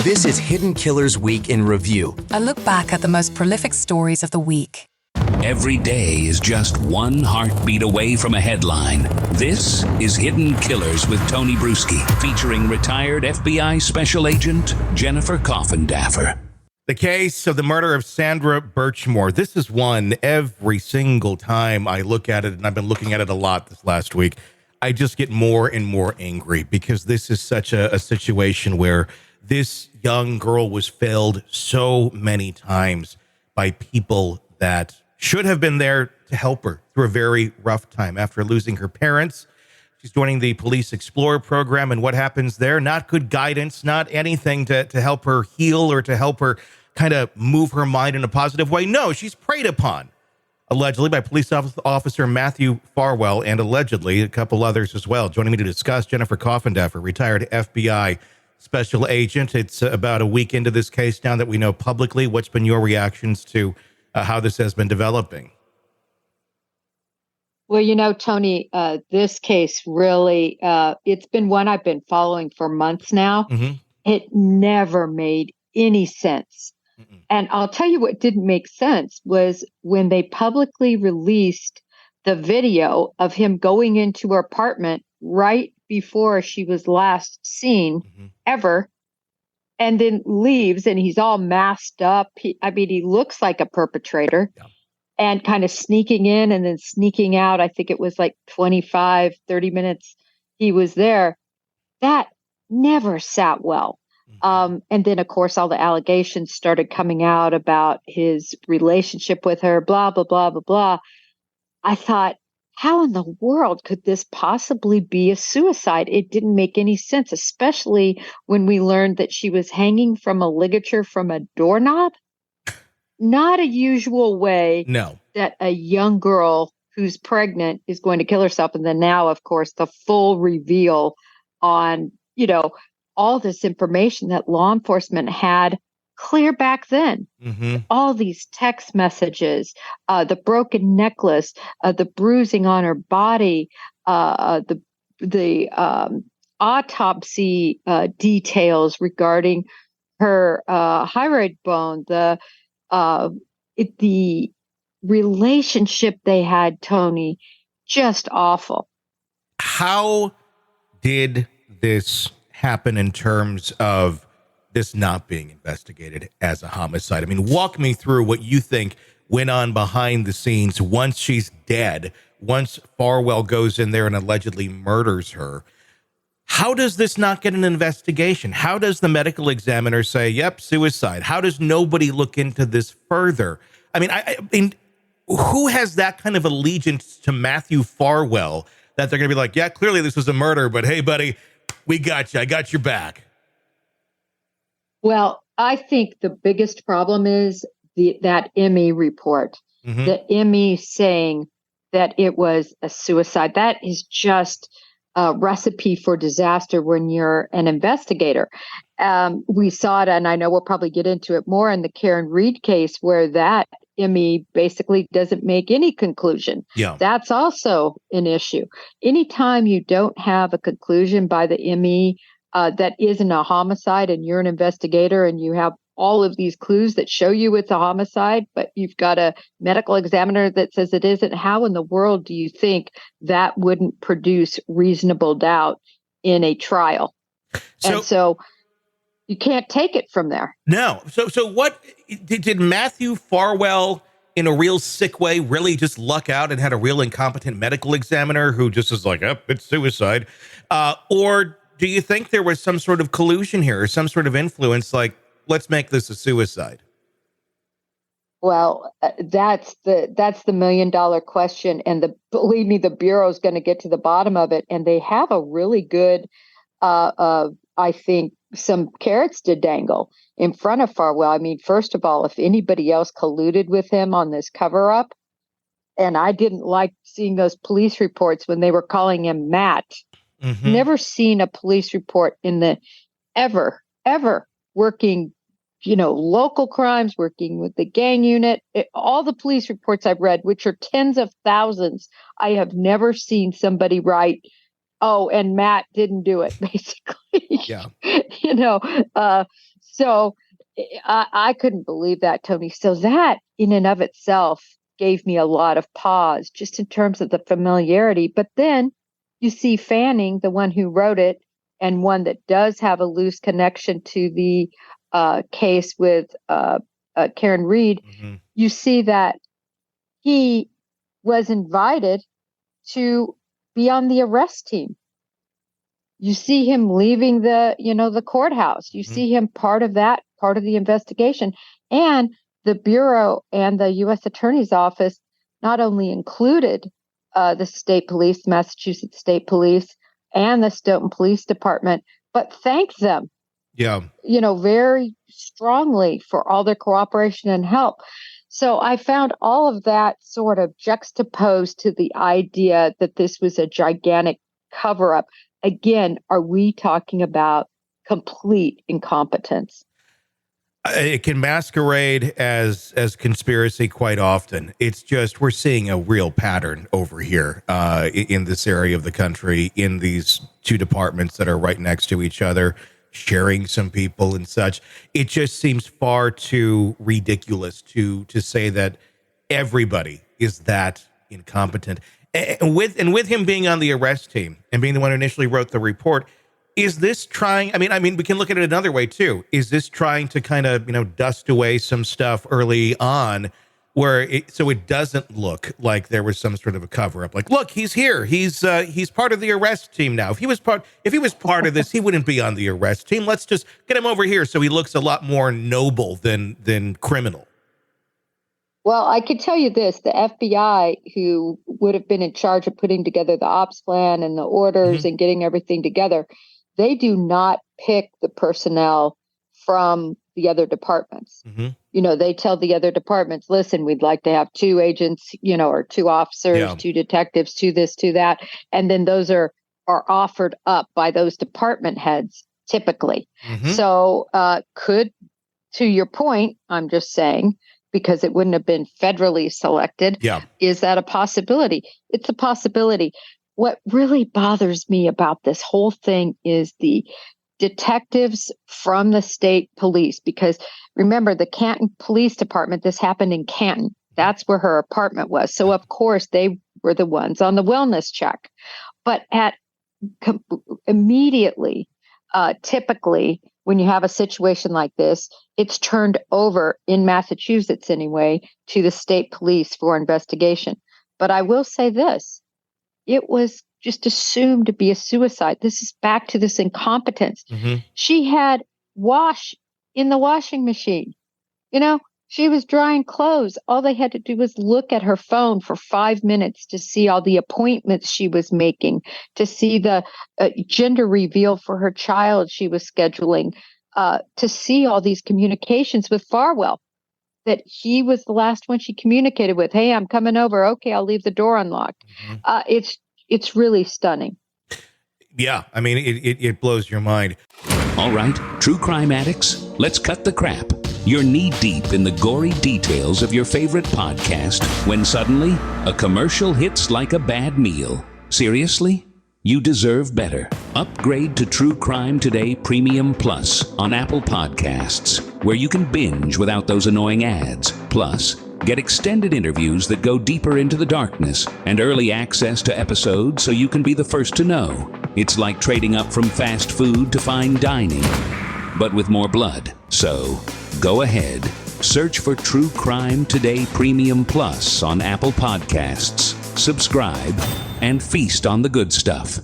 This is Hidden Killers Week in Review. A look back at the most prolific stories of the week. Every day is just one heartbeat away from a headline. This is Hidden Killers with Tony Brueski, featuring retired FBI Special Agent Jennifer Coffindaffer. The case of the murder of Sandra Birchmore. This is one every single time I look at it, and I've been looking at it a lot this last week, I just get more and more angry because this is such a situation where this young girl was failed so many times by people that should have been there to help her through a very rough time. After losing her parents, she's joining the Police Explorer program, and what happens there? Not good guidance, not anything to help her heal or to help her kind of move her mind in a positive way. No, she's preyed upon, allegedly, by police officer Matthew Farwell, and allegedly a couple others as well. Joining me to discuss, Jennifer Coffindaffer, retired FBI Special Agent. It's about a week into this case now that we know publicly. What's been your reactions to how this has been developing? Well, you know, Tony, this case really, it's been one I've been following for months now. Mm-hmm. It never made any sense. Mm-mm. And I'll tell you what didn't make sense was when they publicly released the video of him going into her apartment right before she was last seen ever, and then leaves, and he's all masked up. He looks like a perpetrator. Yeah. And kind of sneaking in and then sneaking out. I think it was like 25, 30 minutes he was there. That never sat well. And then, of course, all the allegations started coming out about his relationship with her, blah, blah, blah, blah, blah. I thought, how in the world could this possibly be a suicide? It didn't make any sense, especially when we learned that she was hanging from a ligature from a doorknob. Not a usual way that a young girl who's pregnant is going to kill herself. And then now, of course, the full reveal on, all this information that law enforcement had clear back then. Mm-hmm. All these text messages, the broken necklace, the bruising on her body, the autopsy details regarding her hyoid bone, the relationship they had, Tony, just awful. How did this happen in terms of this not being investigated as a homicide? I mean, walk me through what you think went on behind the scenes once she's dead, once Farwell goes in there and allegedly murders her. How does this not get an investigation? How does the medical examiner say, yep, suicide? How does nobody look into this further? I mean, who has that kind of allegiance to Matthew Farwell that they're going to be like, yeah, clearly this was a murder, but hey, buddy, we got you. I got your back. Well, I think the biggest problem is that ME report, the ME saying that it was a suicide. That is just a recipe for disaster when you're an investigator. We saw it, and I know we'll probably get into it more in the Karen Reed case, where that ME basically doesn't make any conclusion. Yeah. That's also an issue. Anytime you don't have a conclusion by the ME that isn't a homicide, and you're an investigator and you have all of these clues that show you it's a homicide, but you've got a medical examiner that says it isn't, how in the world do you think that wouldn't produce reasonable doubt in a trial? So you can't take it from there. No. So what did Matthew Farwell, in a real sick way, really just luck out and had a real incompetent medical examiner who just is like, it's suicide? Or do you think there was some sort of collusion here or some sort of influence, like, let's make this a suicide? Well, that's the $1 million question. And believe me, the Bureau is going to get to the bottom of it. And they have a really good, I think, some carrots to dangle in front of Farwell. I mean, first of all, if anybody else colluded with him on this cover up, and I didn't like seeing those police reports when they were calling him Matt. Mm-hmm. Never seen a police report in the ever working, local crimes, working with the gang unit. All the police reports I've read, which are tens of thousands, I have never seen somebody write, oh, and Matt didn't do it, basically. Yeah. So I couldn't believe that, Tony. So that in and of itself gave me a lot of pause just in terms of the familiarity. But then you see Fanning, the one who wrote it, and one that does have a loose connection to the case with Karen Reed. Mm-hmm. You see that he was invited to be on the arrest team. You see him leaving the courthouse. You see him part of the investigation. And the Bureau and the U.S. Attorney's Office not only included the state police, Massachusetts State Police, and the Stoughton Police Department, but thanked them, very strongly for all their cooperation and help. So I found all of that sort of juxtaposed to the idea that this was a gigantic cover-up. Again, are we talking about complete incompetence? It can masquerade as conspiracy quite often. It's just we're seeing a real pattern over here in this area of the country, in these two departments that are right next to each other, sharing some people and such. It just seems far too ridiculous to say that everybody is that incompetent. And with him being on the arrest team and being the one who initially wrote the report, is this trying? I mean, we can look at it another way too. Is this trying to kind of dust away some stuff early on, so it doesn't look like there was some sort of a cover up? Like, look, he's here. He's part of the arrest team now. If he was part of this, he wouldn't be on the arrest team. Let's just get him over here so he looks a lot more noble than criminal. Well, I could tell you this, the FBI, who would have been in charge of putting together the ops plan and the orders and getting everything together, they do not pick the personnel from the other departments. They tell the other departments, listen, we'd like to have 2 agents, or 2 officers, 2 detectives, 2 this, 2 that. And then those are offered up by those department heads typically. So to your point, I'm just saying, because it wouldn't have been federally selected. Yeah. Is that a possibility? It's a possibility. What really bothers me about this whole thing is the detectives from the state police, because remember, the Canton Police Department, this happened in Canton. That's where her apartment was. So, of course, they were the ones on the wellness check. But immediately, typically, when you have a situation like this, it's turned over, in Massachusetts anyway, to the state police for investigation. But I will say this, it was just assumed to be a suicide. This is back to this incompetence. She had wash in the washing machine. She was drying clothes. All they had to do was look at her phone for 5 minutes to see all the appointments she was making, to see the gender reveal for her child she was scheduling, to see all these communications with Farwell, that he was the last one she communicated with. Hey, I'm coming over. Okay, I'll leave the door unlocked. It's really stunning. Yeah, I mean, it blows your mind. All right, true crime addicts, let's cut the crap. You're knee-deep in the gory details of your favorite podcast when suddenly a commercial hits like a bad meal. Seriously? You deserve better. Upgrade to True Crime Today Premium Plus on Apple Podcasts, where you can binge without those annoying ads. Plus, get extended interviews that go deeper into the darkness and early access to episodes so you can be the first to know. It's like trading up from fast food to fine dining, but with more blood. So, go ahead. Search for True Crime Today Premium Plus on Apple Podcasts. Subscribe and feast on the good stuff.